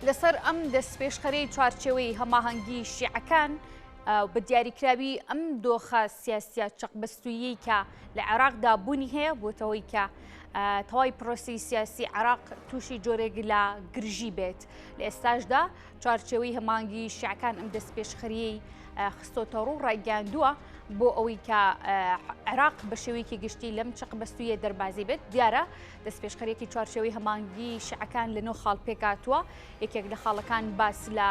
لەسەر ئەم دەستپێشخەرەی چوارچێوەی هەماهەنگی شیعەکان بە دیاریکراوی ئەم دۆخە سیاسیە چەقبەستویی کە لە عێراقدا بوونی هەیە بۆتەوەی کە تەواوی پرۆسی سیاسی عێراق تووشی جۆرێک لە گرژی بێت. لە ئێستاشدا چوارچێوەی هەماهەنگی شیعەکان ئەم دەستپێشخەریەی خستۆتە ڕوو ڕایگەاندووە بۆ ئەوەی کە عێراق بە شێوەیەکی گشتی لەم چەقبەستویە دەربازی بێت. دیارە دەستپێشخەرێکی چوارچێوەی هەماهەنگی شیعەکان لە نۆ خاڵ پێکاتووە. یەکێک لە خاڵەکان باس لە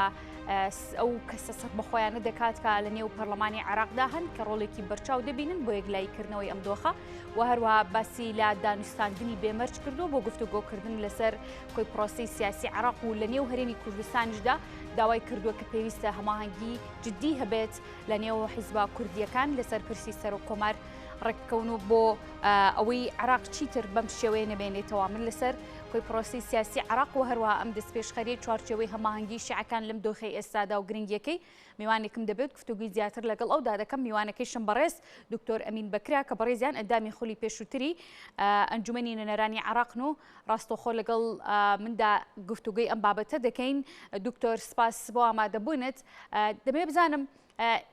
ئەو کەسە سەد بەخۆیانە دەکات کە لە نێو پەرلەمانی عێراقدا هەن کە ڕۆڵێکی بەرچاو دەبینن بۆ یەکلاییکردنەوەی ئەم دۆخە و هەروەها باسی لە دانوستاندنی بێمەرج کردو بۆ گفتوگۆکردن لەسەر کۆی پرۆسی سیاسی عێراق و لە نێو هەرێمی کوردستانیشدا داوای کردووە کە پێویستە هەماهەنگی جددی هەبێت لە نێو حیزبە کوردیەکان لەسەر پرسی سەر و کۆمار ڕێککەون و بۆ ئەوەی عێراق چیتر بەم شێوەیە نەبێنێتەوە. من لەسەر کۆی پرۆسی سیاسی عێراق و هەروە ئەم دەستپێشخەریەی چوارچێوەی هەماهەنگی شیعەکان لەم دۆخەی ئێستادا و گرنگیەکەی میوانێکم دەبێت گفتوگوی زیاتر لەگەڵ ئەودا دەکەم. میوانەکەیشم بەڕێز دکتۆر ئەمین بەکرا کە بەڕێزیان ئەندامی خولی پێشووتری ئەنجومەنی نوێنەرانی عێراقن و ڕاستەوخۆ لەگەڵ مندا گفتوگوی ئەم بابەتە دەکەین. دکتۆر سپاس بۆ ئامادەبوونت. دەبێت بزانم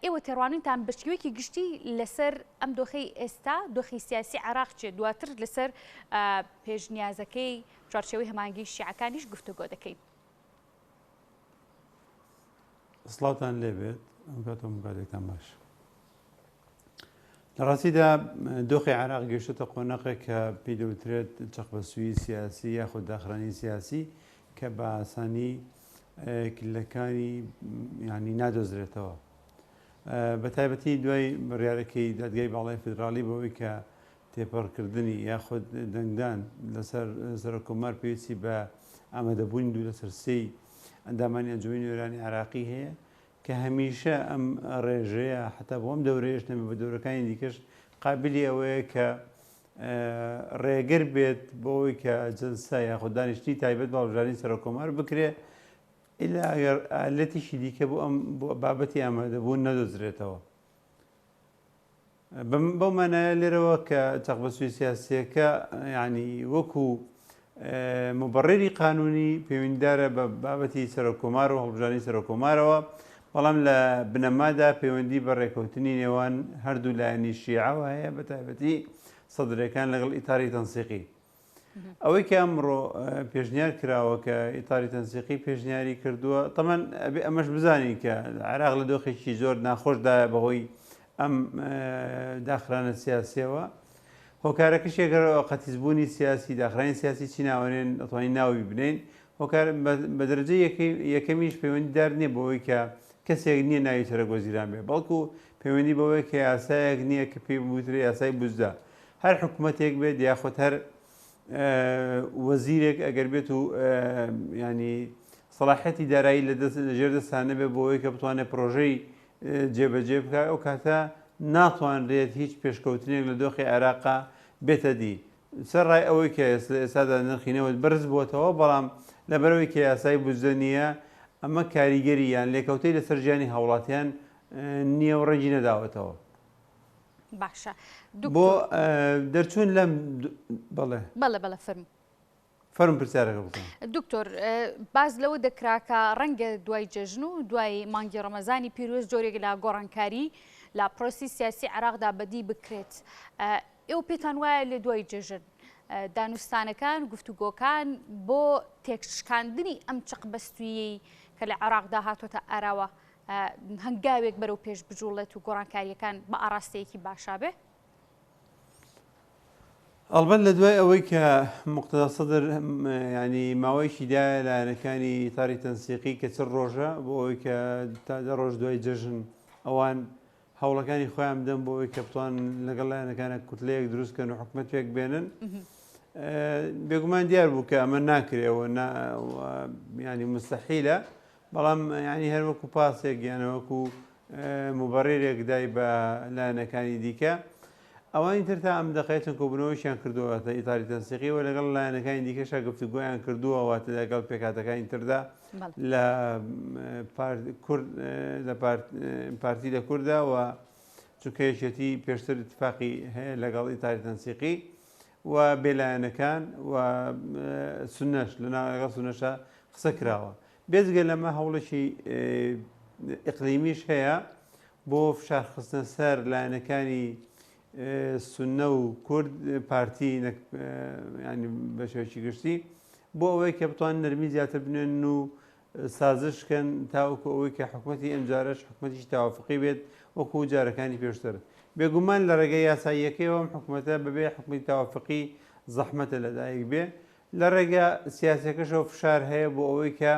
ئێوە تێڕوانینتان بە شێوەیەکی گشتی لەسەر ئەم دۆخەی ئێستا دۆخی سیاسی عێراق چێ دواتر لەسەر پێشنیازەکەی چوارچێوەی هەماهەنگی شیعەکانیش گفتوگۆ دەکەین. سڵاوتان لێبێت ئەم کاتۆم کاتێکتان باش. لە ڕاستیدا دۆخی عێراق گەیشتە قۆنەقێک کە پێی دەوترێت چەقبەسووی سیاسی یاخود داخرانی سیاسی کە بە ئاسانی کلەکانی ینی نادۆزرێتەوە. بە تایبەتی دوای بڕیارەکەی دادگای باڵای فدرالی بەوەی کە تێپەڕکردنی یاخود دەنگدان لەسەر سەرۆکۆمار پێویستی بە ئامادەبوونی دوو لەسەر سێی ئەندامانی ئەنجومەنی نوێنەرانی عێراقی هەیە کە هەمیشە ئەم ڕێژەیە حتا بۆ ئەم دەورەیەش نەبێت بە دەورەکانی دیکەش قابلی ئەوەیە کە ڕێگر بێت بۆەوەی کە جەلسە یاخود دانیشتی تایبەت بە هەڵبژاردننی سەرۆکۆمار بکرێ ئیلا ئەگەر ئالەتیشی دیکە بۆ ئەم بابەتی ئامادەبوون نەدۆزرێتەوە. بەو مانایە لێرەوە کە چەقبەسووی سیاسیەکە ینی وەکو مبڕێری قانونی پەیوەندیدارە بە بابەتی سەرۆکۆمار و هەڵبژاردننی سەرۆکۆمارەوە، بەڵام لە بنەمادا پەیوەندی بە ڕێکەوتنی نێوان هەردوو لایەنی شیعەوە هەیە بە تایبەتی سەدرەکان لەگەڵ ئیتاری تەنسیقی. ئەوەی کە ئەمڕۆ پێشنیار کراوە کە ئیتاری تەنسیقی پێشنیاری کردووە، تەمان ئەمەش بزانین کە عێراق لە دۆخێکی زۆر ناخۆشدایە بەهۆی ئەم داخرانە سیاسیەوە. هۆکارەکەش یەکەوە قەتیزبوونی سیاسی داخرانی سیاسی چی ناوەێن دەتوانین ناوی بنین. هۆکار بە دەرەجە یەکەمیش پەیوەندیدار نییە بەوەی کە کەسێک نییە ناوی سەرۆکوەزیران بێ، بەڵکو پەیوەندی بەوەی کە یاسایەک نییە کە پێی بوترێ یاسای بوزدا. هەر حکوومەتێک بێت یاخود هەر وەزیرێک ئەگەر بێت و ینی سەلاحەتی دارایی لەژێر دەستانە بێ بۆەوەی کە بتوانێت پرۆژەی جێبەجێ بکات، ئەو کاتە ناتوانرێت هیچ پێشکەوتنێک لە دۆخی عێراقا بێتە دی. سەر ڕای ئەوەی کە ئێستادا نرخینەوە بەرز بووەتەوە، بەڵام لەبەرەوەی کە یاسای بوزدە نییە ئەمە کاریگەری یان لێکەوتەی لەسەر ژیانی هاوڵاتیان نییە و ڕەنگی نەداوەتەوە. باشە بۆ دەرچوون لەم بەڵێ فەرم پرسیارەکە بکەم. دکتۆر باز لەوە دەکراکە ڕەنگە دوای جەژن و دوای مانگی ڕەمەزانی پیرۆز جۆرێک لە گۆڕانکاری لە پرۆسی سیاسی عێراقدا بەدی بکرێت. ئێوە پێتان وایە لە دوای جەژن دانوستانەکان گفتوگۆکان بۆ تێکشکاندنی ئەم چەقبەستویی کە لە عێراقدا هاتۆتە ئاراوە هەنگاوێک بەرەو پێش بجوڵێت و گۆڕانکاریەکان بە ئاراستەیەکی باشا بێ؟ ئەڵبەت لە دوای ئەوەی کە موقتەدا سەدر ینی ماوەیەکی دایە لایەنەکانی ئیتاری تەنسیقی کە چ ڕۆژە بۆ ئەوەی کە تا 10 ڕۆژ دوای جەژن ئەوان هەوڵەکانی خۆیان بدەن بۆ ئەوەی کە بتوان لەگەڵ لایەنەکانە کوتلەیەک دروستکەن و حکومەتێک بێنن. بێگومان دیار بوو کە ئەمە ناکرێەوە ینی مستەحیلە، بەڵام ینی هەر وەکو پاسێک یانەوەکو مبەڕێرێک دای بە لایەنەکانی دیکە ئەوانی تر تا ئەم دەقێتن کۆبنەوەیشیان کردووەتە ئیتاری تەنسیقیەوە لەگەڵ لایەنەکانی دیکەشە گفتوگۆیان کردووەواتە لەگەڵ پێکاتەکانی تردا لە پارتی لە کووردا و چونکە یەکێتی پێشتر اتفاقی هەیە لەگەڵ ئیتاری تەنسیقی و بێلایەنەکان و سونەش لەگەڵ سونەشە قسە کراوە. بێزگە لەمە هەوڵێکی ئیقلیمیش هەیە بۆ فشارخستنە سەر لایەنەکانی سونە و کورد پارتی ینی بە شێوەیەکی گشتی بۆ ئەوەی کە بتوان نەرمی زیاتر بنێن و سازشکەن تاوەکو ئەوەی کە حکوومەتی ئەمجارش حکوومەتیی تاوافقی بێت وەکو جارەکانی پێشتر بێگومان لە ڕێگەی یاساییەکەیەوە حکوومەتە بەبێ حکوومەتی تاوافقی زەحمەتە لەدایک بێ لە ڕێگە سیاسەکەشەوە فشار هەیە بۆ ئەوەی کە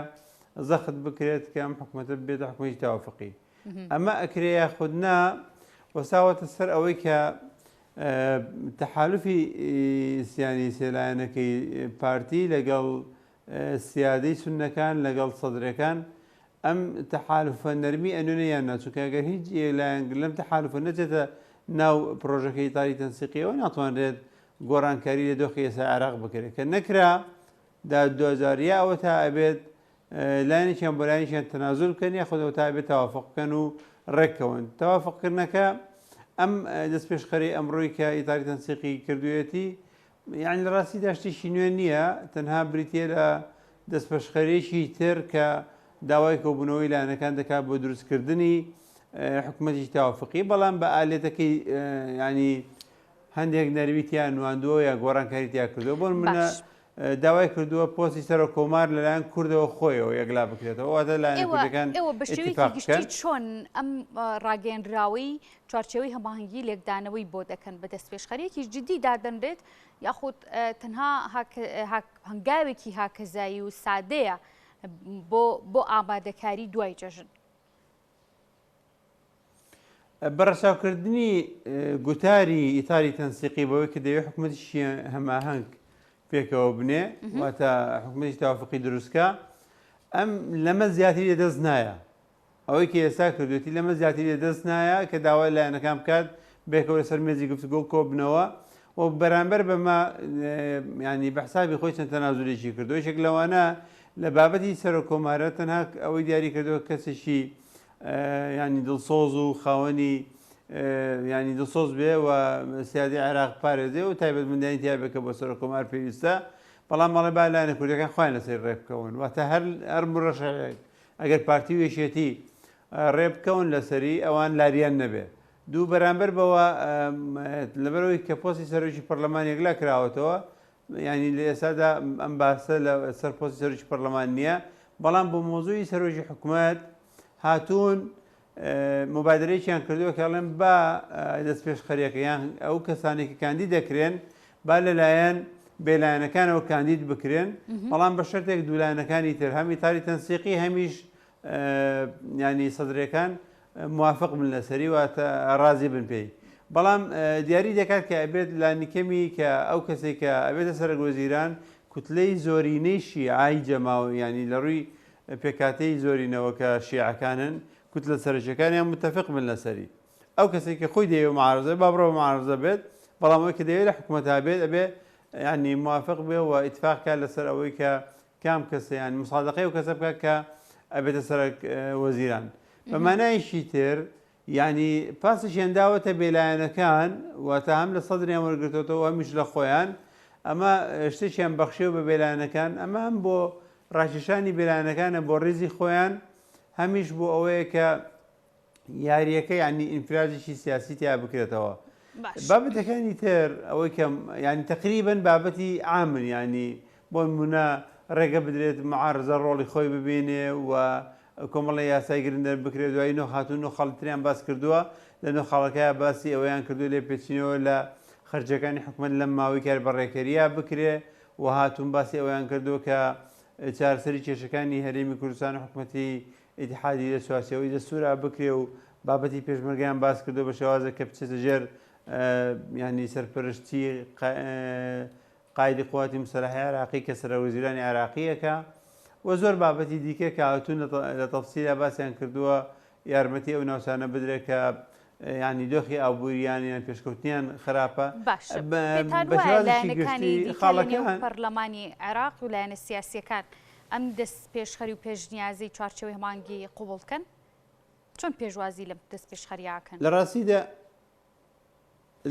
زەخت بکرێت کە ئەم حکوومەتە بێتە حکوومەتی تاوافقی ئەمە ئەکرێ یاخودنا وەساوەتە سەر ئەوەی کە تەحالوفی سیانی سێلایەنەکەی پارتی لەگەڵ سیادەی سونەکان لەگەڵ سەدرەکان ئەم تەحالوفە نەرمی ئەنوێنە یان ناچووکە ئەگەر هیچ لایەن لەم تەحالوفە نەچێتە ناو پرۆژەکەی تاری تەنسیقیەوە ناتوانرێت گۆڕانکاری لە دۆخی ئێستا عێراق بکرێت کە نەکرا دا 2000 ئەوە تا ئەبێت لایەنێکیان بۆ لایەنێکیان تەنازول بکەن یاخودەوە تا ئەبێت تەوافق بکەن و ڕێککەون تەوافقکردنەکە ئەم دەست پێشخەری ئەمڕۆی کە ئیتاری تەنسیقی کردوێتی یعنی لە ڕاستی داشتێکی نوێ نییە تەنها بریتە لە دەستپێشخەرێکی تر کە داوای کۆبوونەوەی لایەنەکان دەکات بۆ دروستکردنی حکوومەتی تاوافقی بەڵام بە ئالێتەکەی ینی هەندێک نەرویتیان نواندووە یا گۆڕانکاری تیا کردەوە بۆ منە داوای کردووە پۆستی سەرۆک کۆمار لەلایەن کوردەوە خۆیەوە یەکلا بکرێتەوە واتە لایەن کوردەکان ئێوە بە شێوەیەکی گشتی چۆن ئەم ڕاگەیەنراوی چوارچێوەی هەماهەنگی لێکدانەوەی بۆ دەکەن بە دەستپێشخەرێکی جدی دادەنرێت یاخود تەنها هەنگاوێکی هاکەزایی و سادەیە بۆ ئامادەکاری دوای جەژن بەڕەچاوکردنی گوتاری ئیتاری تەنسیقی بەوەی کە دەوێت حکوومەتیشی هەماهەنگ پێکەوە بنێ واتە حکوومەتی تاوافقی دروستکە ئەم لەمە زیاتری لەدەست نایە ئەوەی کە ئێستا کردوێتی لەمە زیاتری لەدەست نایە کە داوای لایەنەکان بکات بێکەوە لەسەر مێزی گفتوگۆ کۆبنەوە و بەرامبەر بەمە ینی بەحسابی خۆی چەند تەنازولێکی کردو یەکێک لەوانە لە بابەتی سەرۆک کۆمارە تەنها ئەوەی دیاری کردەوە کەسێکی ینی دڵسۆز و خاوەنی ینی دڵسۆز بێ و سیادی عێراق پارێزێ و تایبەتمەندیانی تیا بکە بۆ سەرۆک کۆمار پێویستە بەڵام مەڵێ با لایەنە کوردەکان خۆیان لەسەر ڕێ بکەون واتە هەر مڕەشەیەک ئەگەر پارتی وێشێتی ڕێ بکەون لەسەری ئەوان لاریان نەبێ دوو بەرامبەر بەوە لەبەرەوەی کە پۆستی سەرۆکی پەرلەمان یەکلا کراوەتەوە ینی لە ئێستادا ئەم باسە لە سەر پۆستی سەرۆکی پەرلەمان نییە بەڵام بۆ مۆزوعی سەرۆکی حکوومەت هاتوون مبادرەیەکیان کردووە کەڵێن با دەست پێشخەریەکە یان ئەو کەسانێکی کاندید دەکرێن با لەلایەن بێلایەنەکانەوە کاندید بکرێن بەڵام بە شەرتێک دوولایەنەکانی تر هەمی تاری تەنسیقی هەمیش ینی سەدرەکان موافق بن لەسەری واتە ڕازی بن پێی بەڵام دیاری دەکات کە ئەبێت لانیکەمی کە ئەو کەسێک کە ئەبێتە سەرۆک وەزیران کوتلەی زۆرینەی شیعای جەماوە ینی لە ڕووی پێکاتەی زۆرینەوە کە شیعەکانن کوتلە سەرۆکیەکانیان متفق بن لەسەری ئەو کەسێک کە خۆی دەیەوە معارزە با بڕەوە معارزە بێت بەڵام ئەوەی کە دەوێت لە حکوومەتا بێت ئەبێ ینی موافق بێ و ئیتفاقکە لەسەر ئەوەی کە کام کەسە ینی مسادقەی و کەسە بکات کە ئەبێتە سەرۆک وەزیران بەمانایشی تر ینی پاسیشیان داوەتە بێلایەنەکان واتە هەم لە سەدریان وەرگرتەوە هەمیش لە خۆیان ئەمە شتێکیان بەخشێ بە بێلایەنەکان ئەمە هەم بۆ ڕاکێشانی بێلایەنەکانە بۆ ڕێزی خۆیان هەمیش بۆ ئەوەیە کە یاریەکە ینی ئینفرازێکی سیاسی تیا بکرێتەوە بابەتەکانی تر ئەوەی کە ینی تقریبن بابەتی عامن ینی بۆ نمونە ڕێگە بدرێت معارزە ڕۆڵی خۆی ببینێ و کۆمەڵی یاسای گرنگدە بکرێت دوای نۆ هاتوون و خەڵتریان باس کردووە لە نۆ خەڵەکەیە باسی ئەوەیان کردو لێ پێچینەوە لە خەرجەکانی حکوومەت لەم ماوەی کار بەڕێکەریە بکرێ و هاتوون باسی ئەویان کردووە کە چارەسەری کێشەکانی هەرێمی کوردستان و حکوومەتی ئیتحادی لە سواسیەوەی دەستورا بکرێ و بابەتی پێشمەرگیان باس کردو بە شێوازە کە بچێتە ژێر ینی سەرپەرشتی قایدی قوواتی مسلحی عێراقی کە سەرۆکوەزیرانی عێراقیەکە و زۆر بابەتی دیکە کە هاتوون لە تەفسیرە باسییان کردووە یارمەتی ئەو ناوچانە بدرێت کە ینی دۆخی ئابوووریان پێشکەوتنیان خراپە خاڵەکانی پەرلەمانی عێراق و لایەنە سیاسیەکان ئەم دەست پێشخەری و پێشنیازی چوارچێوەی هەمانگی قوبوڵکەن چۆن پێشوازی لەم دەست پێشخەریاکەن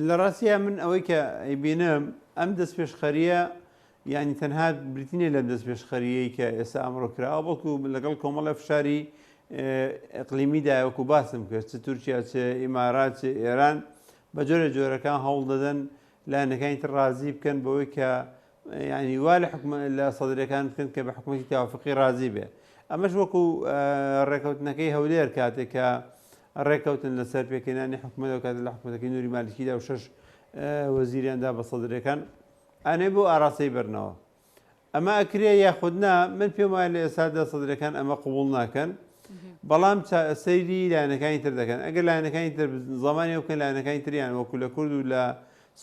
لە ڕاستیە من ئەوەی کە ئەیبینم ئەم دەست پێشخەریە یعنی تەنها بریتینە لەم دەست پێشخەریەی کە ئێستا ئەمڕۆکراوە بەڵکو لەگەڵ کۆمەڵە فشاری ئەقلیمیدا وەکو باسم کرد چ تورکیا چ ئیمارات چ ئێران بە جۆرە جۆرەکان هەوڵ دەدەن لایەنەکانی تر ڕازی بکەن بەوەی کە ینی وا لە سەدرەکان بکەن کە بە حکوومەتی تاوافقی ڕازی بێ. ئەمەش وەکو ڕێکەوتنەکەی هەولێر کاتێک کە ڕێکەوتن لەسەر پێکەنانی حکوومەتەوە کات لە حکوومەتەکەی نووری مالیکیدا و 6 وەزیریاندا بە سەدرەکان ئەنێ بۆ ئاراستەی بەرنەوە. ئەمە ئەکرێ یاخودنا من پێم وایە لە ئێستادا سەدرەکان ئەمە قبول ناکەن، بەڵام سەیری لایەنەکانی تر دەکەن. ئەگەر لایەنەکانی تر زمانی وکەن لایەنەکانی تریان وەکو لە کورد و لە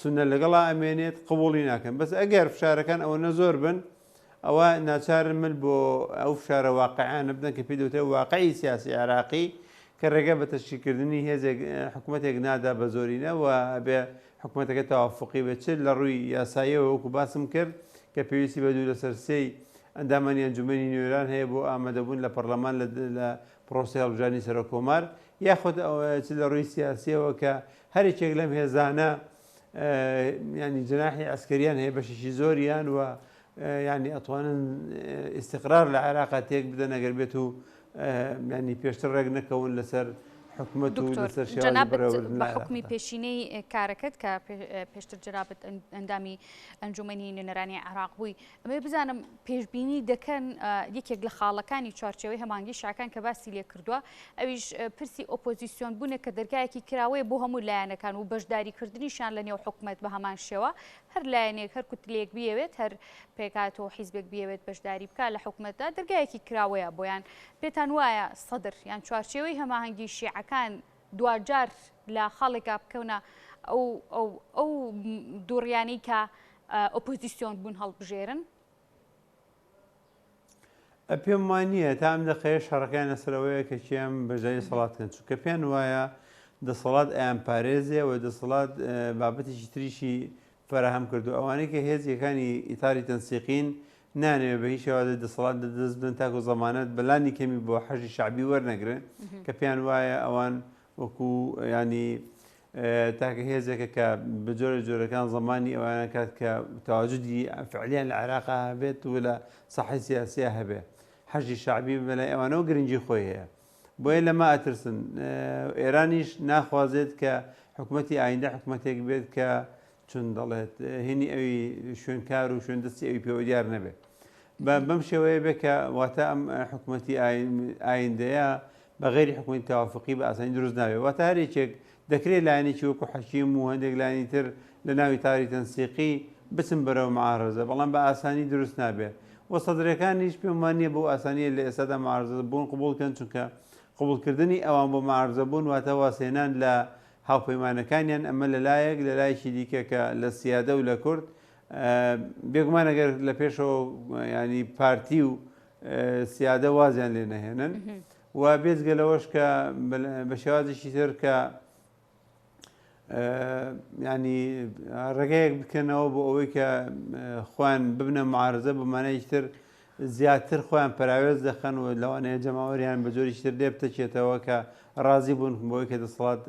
سونە لەگەڵا ئەمێنێت قبولی ناکەن. بەس ئەگەر فشارەکان ئەوە زۆر بن ئەوە ناچارن من بۆ ئەو فشارە واقعیانە بدەن کە پێی دەوتێت واقعی سیاسی عراقی کە ڕێگە بە تەشکیلکردنی هێزێک حکوومەتێک نادا بە زۆرینەوە بێ حکوومەتەکە تەوافقی بچێت لە ڕووی یاساییەوە وەکو باسم کرد کە پێویستی بە دوو لەسەر سێی ئەندامانی ئەنجومەنی نوێران هەیە بۆ ئامادەبوون لە پەرلەمان لە پرۆسی هەڵبژاردننی سەرۆکۆمار یاخود لە ڕووی سیاسیەوە کە هەرێکێک لەم هێزانە ینی جناحی ئەسکەریان هەیە بەشیشی زۆریان و ینی ئەتوانن ئیستقرار لە عێراقا تێک بدەن ئەگەر بێت و ینی پێشتر ڕێک نەکەون لەسەر حکوومەت و لەسەر بە حکومی پێشینەی کارەکەت کە پێشتر جرابەت ئەندامی ئەنجومەنی نوێنەرانی عێراق بووی ئەمێ بزانم پێشبینی دەکەن یەکێک لە خاڵەکانی چوارچێوەی هەمانگی شاکان کە باسی لێ کردووە ئەویش پرسی ئۆپۆزیسیۆن بوونە کە دەرگایەکی کراوەیە بۆ هەموو لایەنەکان و بەشداریکردنیشان لە نێو حکوومەت بە هەمان شێوە هەر لایەنێک هەر کوتلێک بێوێت هەر پێکاتەوە حیزبێک بێوێت بەشداری بکە لە حکوومەتدا دەرگایەکی کراوەیە بۆیان پێتان وایە سەدر یان چوارچێوەی هەماهەنگی شیعەکان دوجار لە خەڵێکا بکەونە ئەو دووڕیانەی کە ئۆپۆزیسیۆن بوون هەڵبژێرن؟ پێم وانە تا ئەم دەقەیە شەڕەکان لەسەرەوەیە کە چیان بەژای سەڵاتکەن چونکە پێیان وایە دەسەڵات ئەیان پارێزێ و دەسەڵات بابەتێکی تریشی فراهەم کردو ئەوانەی کە هێزیەکانی ئیتاری تەنسیقین نانەوێت بە هیچ شێوازە دەسەڵات دەست بدەن تاکو زەمانەت بەلانی کەمی بۆ حەژی شعبی وەرنەگرن کە پێیان وایە ئەوان وەکو ینی تاکە هێزێکە کە بە جۆرە جۆرەکان زمانی ئەوانە کات کە تەواجودی فعلیان لە عێراقا هەبێت و لە ساحەی سیاسیە هەبێ حەژی شعبی بەلای ئەوانەوە گرنگی خۆی هەیە بۆیە لەما ئەترسن. ئێرانیش ناخوازێت کە حکوومەتی ئایندە حکوومەتێک بێت کە چون دەڵێت هێنی ئەوی شوێنکار و شوێن دەستی ئەوی پێوە دیار نەبێت بەم شێوەیە بێ کە واتە ئەم حکوومەتی ئایندەیە بە غێری حکوومەتی تەوافقی بە ئاسانی دروست ناوێت واتە هەرێکێک دەکرێت لایەنێکی وەکو حەکیم و هەندێک لایەنی تر لە ناوی تاری تەنسیقی بچن بەرەو معارەزە بەڵام بە ئاسانی دروست نابێت و سەدرەکانیش پێم وانە بۆ ئاسانیە لە ئێستادا معارەزە بوون قبولکەن چونکە قبولکردنی ئەوان بۆ معارەزە بوون واتە واسێنان لە هاوپەیمانەکانیان ئەمە لەلایەک لە لایەکی دیکەکە لە سیادە و لە کورد بێگومان ئەگەر لە پێشەوە ینی پارتی و سیادە وازیان لێ نەهێنن و بێزگە لەوەش کە بە شێوازێکی تر کە ینی ڕێگەیەک بکەنەوە بۆ ئەوەی کە خۆیان ببنە معارەزە بمانەیەکی تر زیاتر خۆیان پراوێز دەخەن و لەوانەیە جەماوەریان بە جۆریشتر لێ بتەچێتەوە کە ڕازی بوون بۆی کە دەسەڵات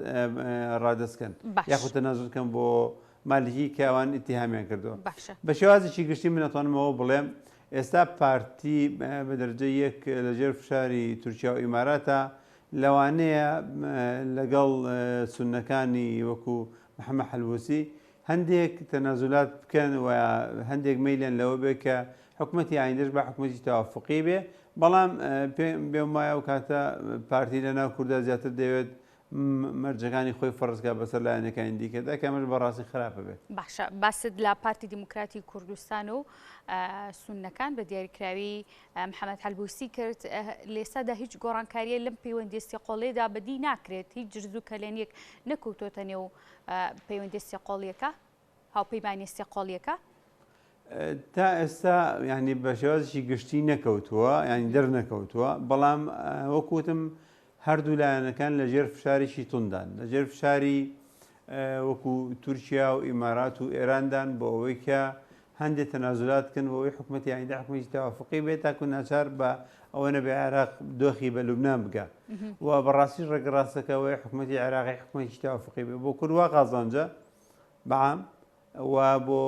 ڕادەستکەن یاخود تەنازڵکەن بۆ مالیکی کە ئەوان ئیتیهامیان کردووە. بە شێوازێکی گشتی من ئەتوانمەوە بڵێم ئێستا پارتی بە دەرەجە یەک لەژێر فشاری تورکیا و ئیماراتە لەوانەیە لەگەڵ سونەکانی وەکو محەممەد حەلووسی هەندێک تەنازولات بکەن و هەندێک مەیلیان لەوە بێ کە حکوومەتی ئایندەش بە حکوومەتی تەوافقی بێ بەڵام پێم وایە و کاتە پارتی لەناو کووردا زیاتر دەوێت مەرجەکانی خۆی فەرزکە بەسەر لایەنەکانی دیکەدا کەمەش بەڕاستی خراپە بێت. باشە باست لە پارتی دیموکراتی کوردستان و سونەکان بە دیاریکراوی محەممەد حەلبوسی کرد لێسادا هیچ گۆڕانکاریە لەم پەیوەندی سێقۆڵێدا بەدی ناکرێت هیچ جرز و کەلێنێک نەکەوتۆتە نێو پەیوەندی سێقۆڵیەکە هاوپەیمانی سێقۆڵیەکە تا ئێستا ینی بە شێوازێکی گشتی نەکەوتووە ینی دەرنەکەوتووە بەڵام وەکوتم هەردوو لایەنەکان لە ژێر فشاریشی توندان لە ژێر فشاری وەکو تورکیا و ئیمارات و ئێراندان بۆ ئەوەی کە هەندێک تەنازولاتکن بۆ ئەوەی حکوومەتی ئایندە حکوومەتی تەوافقی بێت تاکو ناچار بە ئەوە نەبێ عێراق دۆخی بە لوبنان بگە و بەڕاستی ڕێگەڕاستەکەوەی حکوومەتی عێراقی حکوومەتی تەوافقی بێ بۆ کوردوا قازانجە بەعام و بۆ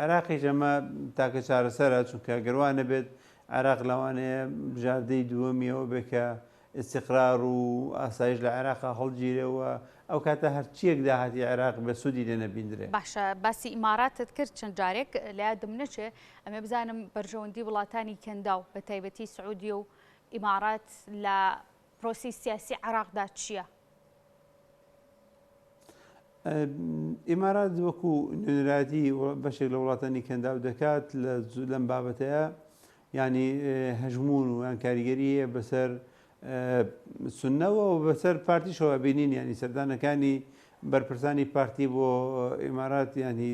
عێراقیش ئەمە تاکە چارەسەرە، چونکە گەروانە بێت عێراق لەوانەیە بژاردەی دووەمیەوە بێ کە ئیستیقرار و ئاسایش لە عێراقا هەڵگیرەوە، ئەو کاتە هەرچیەک داهاتی عێراق بە سوودی لێ نەبیندرێ. باشە، باسی ئیماراتت کرد چەند جارێک لە یادم نەچێ ئەمێ بزانم بەرژەوەندی وڵاتانی کەنداو بە تایبەتی سعودی و ئیمارات لە پرۆسی سیاسی عێراقدا چییە؟ ئیمارات وەکو نوێنەراتی بەشێک لە وڵاتانی کەنداو دەکات لەم بابەتەیە، ینی هەژمون و یان کاریگەریە بەسەر سنەوە و بەسەر پارتیشەوە بینین، ینی سەردانەکانی بەرپرسانی پارتی بۆ ئیمارات ینی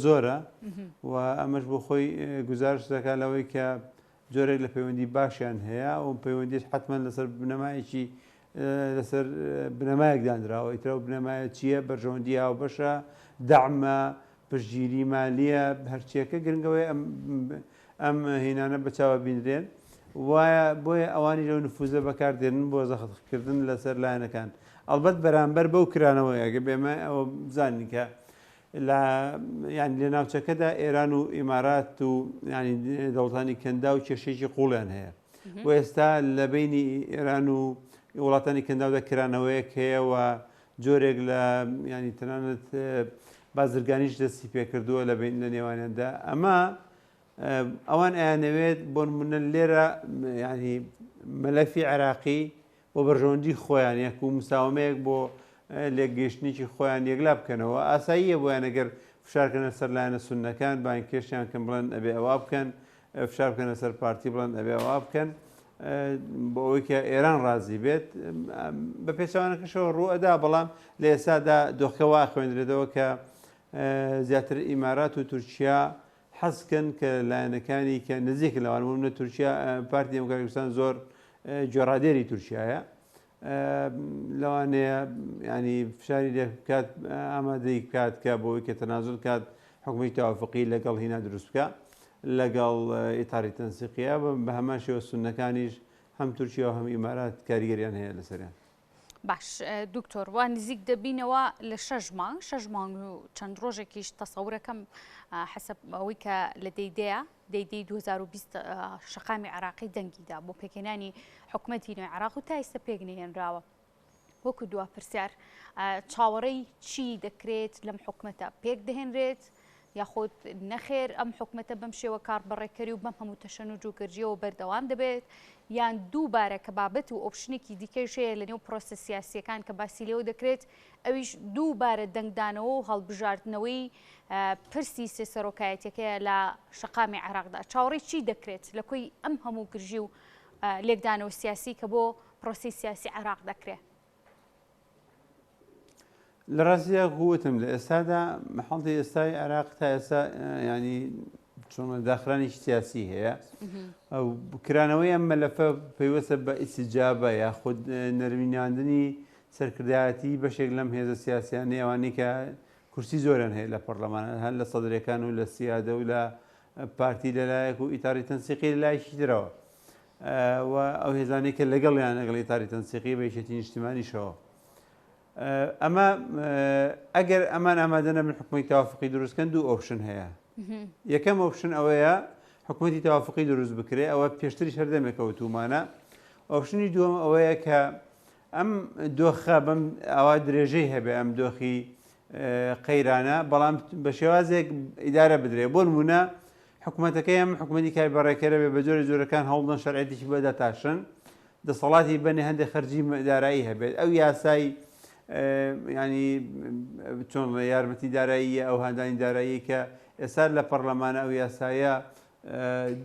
زۆرە و ئەمەش بۆ خۆی گزارش دەکات لەوەی کە جۆرێک لە پەیوەندی باشیان هەیە و پەیوەندیش حتمما لەسەر بنەمایەکی لەسەر بنەمایەک دانراوە. ئیترە و بنەمایە چییە؟ بەرژەوەندی هاوبەشە، دەعمە، پشتگیری مالیە، هەرچیەکە گرنگەوەی ئەم هینانە بەچاوە بینرێن، وایە بۆیە ئەوانی لەو نفوزە بەکاردێنن بۆ زەختکردن لەسەر لایەنەکان. ئەڵبەت بەرامبەر بەو کرانەوەیەگە بێمە ئەوە بزانین کە ینی لە ناوچەکەدا ئێران و ئیمارات و ینی دەوڵەتانی کەندا و کێشێکی قوڵیان هەیە، و ئێستا لە بینی ئێران و وڵاتانی کەنداودا کرانەوەیەک هەیە و جۆرێک لە ینی تەنانەت بازرگانیش دەستی پێکردووە لە نێوانیاندا. ئەمە ئەوان ئەیانەوێت بۆ نمونە لێرە ینی مەلەفی عێراقی بۆ بەرژەوەندی خۆیان یەک و مساومەیەک بۆ لێگەیشتنیی خۆیان یەکلا بکەنەوە. ئاساییە بۆیان ئەگەر فشارکەنە سەر لایەنە سونەکان بان کێشیان کەم بڵێن ئەبێ ئەوا بکەن، فشار بکەنە سەر پارتی بڵێن ئەبێ ئەوا بکەن بۆ ئەوەی کە ئێران ڕازی بێت. بە پێچوانەکەشەوە ڕوئەدا، بەڵام لە ئێستادا دۆخەوە خوێنرێتەوە کە زیاتر ئیمارات و تورکیا حەزکەن کە لایەنەکانی کە نزیک لەوان بوون تورکیا پارتی دموکراتی کوردستان زۆر گۆڕادێری تورکیایە، لەوانەیە ینی فشاری لێ بکات، ئامادەی بکات کە بۆەوەی کە تەنازل کات حکومەتی تەوافقی لەگەڵ هینا دروست بکە لەگەڵ ئیتاری تەنسیقیە، بە هەمان شێوە سونەکانیش هەم تورکیا و هەم ئیمارات کاریگەریان هەیە لەسەریان. باش دکتۆر، وان نزیک دەبینەوە لە 6 مانگ و چەند ڕۆژێکیش تەسەورەکەم حەسەب ئەوەی کە لە دەیدەی 2020 شەقامی عێراقی دەنگیدا بۆ پێکهێنانی حکوومەتی نوێی عێراق و تا ئێستا پێک نەهێنراوە. وەکو دوا پرسیار چاوەڕێی چی دەکرێت لەم حکوومەتە؟ پێک دەهێنرێت یاخود نەخێر ئەم حکوومەتە بەم شێوە کاربڕێکەری و بەم هەموو تەشەنوج و گەرجیەوە بەردەوام دەبێت، یان دووبارە کە بابەت و ئۆپشنێکی دیکەش هەیە لە نێو پرۆسە سیاسیەکان کە باسی لێوە دەکرێت ئەویش دووبارە دەنگدانەوە و هەڵبژاردنەوەی پرسی سێسەرۆکایەتەکەیە لە شەقامی عێراقدا. چاوەڕێی چی دەکرێت لە کۆی ئەم هەموو گرژی و لێکدانەوە سیاسی کە بۆ پرۆسی سیاسی عێراق دەکرێت؟ لە ڕاستیدا گوتم لە ئێستادا مەحەڵی ئێستای عێراق تا ئێستا ینی چۆن داخرانێکی سیاسی هەیە، ئەو کرانەوەی ئەم مەلەفە پەیوەستە بە ئیسیجابە یاخود نەرمیناندنی سەرکردایەتی بەشێک لەم هێزە سیاسیانەی ئەوانەی کە کورسی زۆریان هەیە لە پەرلەمانە، هەر لە سەدرەکان و لە سیادە و لە پارتی لەلایەک و ئیتاری تەنسیقی لەلایەکی ترەوە، و ئەو هێزانەی کە لەگەڵیان لەگەڵ ئیتاری تەنسیقی بە یەکێتی نیشتیمانیشەوە. ئەمە ئەگەر ئەمان ئامادە نەبن حکومەتی تەوافقی دروستکەن دوو ئۆپشن هەیە. یەکەم ئۆپشن ئەوەیە حکومەتی تەوافقی دروست بکرێ، ئەوە پێشتری هەردەمێکەوتومانە. ئۆپشنی دووەم ئەوەیە کە ئەم دۆخە بەم ئاوا درێژەی هەبێ، ئەم دۆخی قەیرانە، بەڵام بە شێوازێک ئیدارە بدرێ. بۆ نمونە حکوومەتەکەی ئەم حکومەتی کای بەڕێکەرە بێ بە جۆرەکان هەوڵدن شەرعەتێکی بەدا تاشن، دەسەڵاتی بەنێ هەندێک خەرجی دارایی هەبێت. ئەو یاسای ینی چۆن یارمەتی داراییە، ئەو هەندانی دارایی کە ئێستا لە پەرلەمانە ئەو یاسایە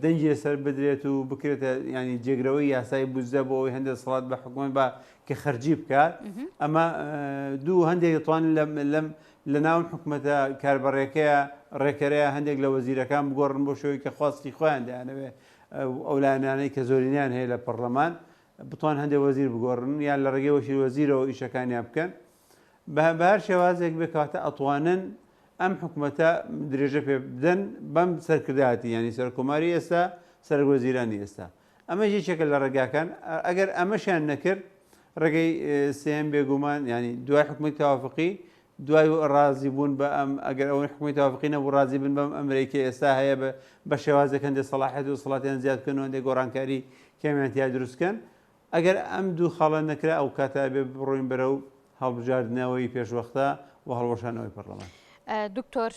دەنگی سەر بدرێت و بکرێتە ینی جێگرەوەی یاسای بوزدە بۆ ئەوەی هەندێک سەڵات بە حکوومەت بە کە خەرجی بکات. ئەمە دوو هەندێک دەتوانن لە ناوم حکوومەتە کاربڕێکەیە ڕێکەرەیە هەندێک لە وەزیرەکان بگۆڕن بۆ شێوەی کە خواستی خۆیان دەیانەوێ ئەو لایەنانەی کە زۆرینیان هەیە لە پەرلەمان بتوان هەندێک وەزیر بگۆڕن یان لە ڕێگەی وەشی وەزیرەوە ئیشەکانیان بکەن. بە هەر شێوازێک بکاتە ئەتوانن ئەم حکوومەتە درێژە پێ بدەن بەم سەرکردایەتی، ینی سەرکۆماری ئێستا سەرۆکوەزیرانی ئێستا. ئەمە یەکێکە لە ڕێگاکان. ئەگەر ئەمەشیان نەکرد ڕێگەی سێم بێگومان ینی دوای حکوومەتی تەوافقی دوای ڕازی بوون بە ئەم ئەگەر ئەوەی حکومەتی تەوافقی نەبوو ڕازی بن بەم ئەمریکی ئێستا هەیە بە شێوازێک هەندێک سەلاحیەت و سەڵاتیان زیادکردن و هەندێک گۆڕانکاری کەمیانتیا دروستکەن ئەگەر ئەم دوو خەڵە نەکرا ئەو کاتە بێ بڕۆین بەرەو هەڵبژاردنەوەی پێشوەختە و هەڵوەشانەوەی پەرلەمان. دکتۆر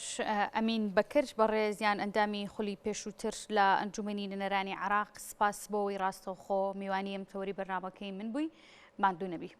ئەمین بەکرد بەڕێزیان ئەندامی خولی پێشووتر لە ئەنجومەنی نەرانی عراق سپاس بۆەوەی ڕاستەوخۆ میوانی ئەم تەوەری بەرنامەکەی من بووی ماندوو نەبی.